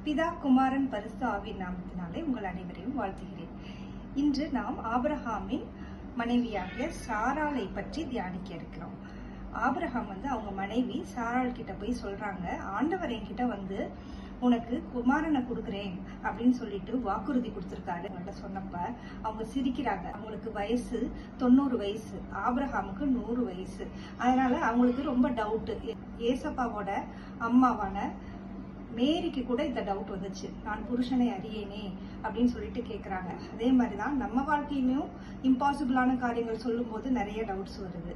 பிதா குமாரன் பரிசுத்த ஆவியின் நாமத்தினாலே உங்கள் அனைவரையும் வாழ்த்துகிறேன். இன்று நாம் ஆபிரகாமின் மனைவியாகிய சாராளை பற்றி தியானிக்க இருக்கிறோம். ஆபிரகாம் அவங்க மனைவி சாராள் கிட்ட போய் சொல்றாங்க, ஆண்டவர் என்கிட்ட உனக்கு குமாரனை கொடுக்குறேன் அப்படின்னு சொல்லிட்டு வாக்குறுதி கொடுத்துருக்காரு அவங்கள்ட்ட சொன்னப்ப அவங்க சிரிக்கிறாங்க. அவங்களுக்கு வயசு 90 வயசு, ஆபிரகாமுக்கு 100 வயசு. அதனால அவங்களுக்கு ரொம்ப டவுட். ஏசப்பாவோட அம்மாவான மேரிக்கு கூட இந்த டவுட் வந்துச்சு, நான் புருஷனை அறியேனே அப்படின்னு சொல்லிட்டு கேட்குறாங்க. அதே மாதிரிதான் நம்ம வாழ்க்கையிலும் இம்பாசிபிளான காரியங்கள் சொல்லும் போது நிறைய டவுட்ஸ் வருது.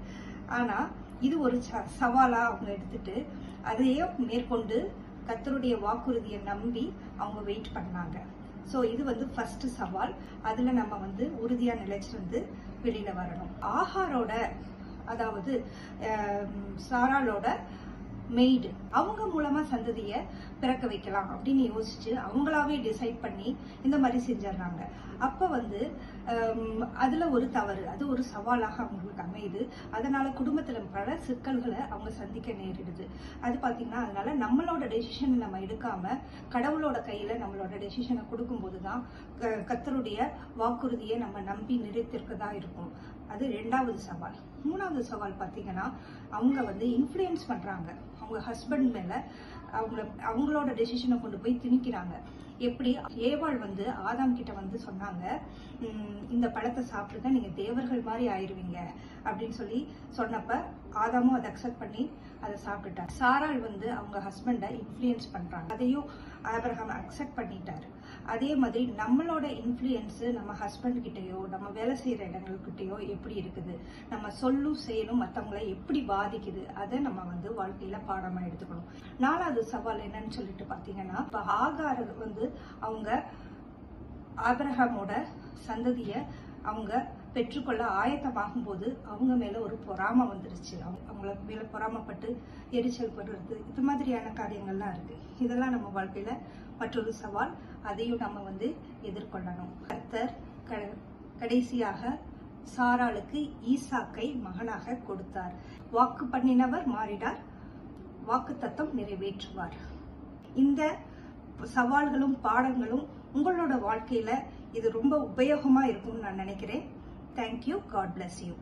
ஆனா இது ஒரு சவாலா அவங்க எடுத்துட்டு அதையே மேற்கொண்டு கர்த்தருடைய வாக்குறுதியை நம்பி அவங்க வெயிட் பண்ணாங்க. ஸோ இது ஃபர்ஸ்ட் சவால். அதுல நம்ம உறுதியா நிலைச்சிருந்து வெளியில வரணும். ஆகாரோட, அதாவது சாராளோட மெய்டு, அவங்க மூலமா சந்ததிய பிறக்க வைக்கலாம் அப்படின்னு யோசிச்சு அவங்களாவே டிசைட் பண்ணி இந்த மாதிரி செஞ்சிடறாங்க. அப்ப அதுல ஒரு தவறு, அது ஒரு சவாலாக அவங்களுக்கு அமையுது. அதனால குடும்பத்துல பல சிக்கல்களை அவங்க சந்திக்க நேரிடுது. அது பாத்தீங்கன்னா, அதனால நம்மளோட டெசிஷன் நம்ம எடுக்காம கடவுளோட கையில நம்மளோட டெசிஷனை கொடுக்கும் போதுதான் கர்த்தருடைய வாக்குறுதியை நம்ம நம்பி நிறைத்திருக்கதா இருக்கும். அது 2வது சவால். 3வது சவால் பாத்தீங்கன்னா, அவங்க இன்ஃப்ளூயன்ஸ் பண்றாங்க அவங்க ஹஸ்பண்ட் மேல. அவங்களோட டெசிஷனை கொண்டு போய் திணிக்கிறாங்க. எப்படி ஏவாள் ஆதாம் கிட்ட சொன்னாங்க, இந்த பழத்தை சாப்பிட்டுதான் நீங்க தேவர்கள் மாதிரி ஆயிருவீங்க அப்படின்னு சொல்லி சொன்னப்ப ஆதாமும் அதை அக்செப்ட் பண்ணி அதை சாப்பிட்டுட்டார். சாராள் அவங்க ஹஸ்பண்டை இன்ஃப்ளூயன்ஸ் பண்றாங்க, அதையும் ஆபிரகாம் அக்செப்ட் பண்ணிட்டாரு. அதே மாதிரி நம்மளோட இன்ஃப்ளூயன்ஸ் நம்ம ஹஸ்பண்ட் கிட்டயோ நம்ம வேலை செய்யற இடங்கள்கிட்டயோ எப்படி இருக்குது, நம்ம சொல்லும் செயலும் மற்றவங்களை எப்படி பாதிக்குது, அதை நம்ம வாழ்க்கையில பாடமா எடுத்துக்கணும். 4வது சவால் என்னன்னு சொல்லிட்டு பாத்தீங்கன்னா, இப்ப ஆகார் அவங்க ஆபிரகாமோட சந்ததிய அவங்க பெற்றுக்கொள்ள ஆயத்தமாகும் போது அவங்க மேல ஒரு பொறாமை வந்துருச்சு. அவங்கள மேல பொறாமப்பட்டு எரிச்சல் படுறது, இது மாதிரியான காரியங்கள்லாம் இருக்கு. இதெல்லாம் நம்ம வாழ்க்கையில மற்றொரு சவால். அதையும் நம்ம எதிர்கொள்ளணும். கர்த்தர் கடைசியாக சாராளுக்கு ஈசாக்கை மகனாக கொடுத்தார். வாக்கு பண்ணினவர் மாறிடார், வாக்கு தத்தம் நிறைவேற்றுவார். இந்த சவால்களும் பாடங்களும் உங்களோட வாழ்க்கையில இது ரொம்ப உபயோகமா இருக்கும்னு நான் நினைக்கிறேன். தேங்க்யூ. God bless you.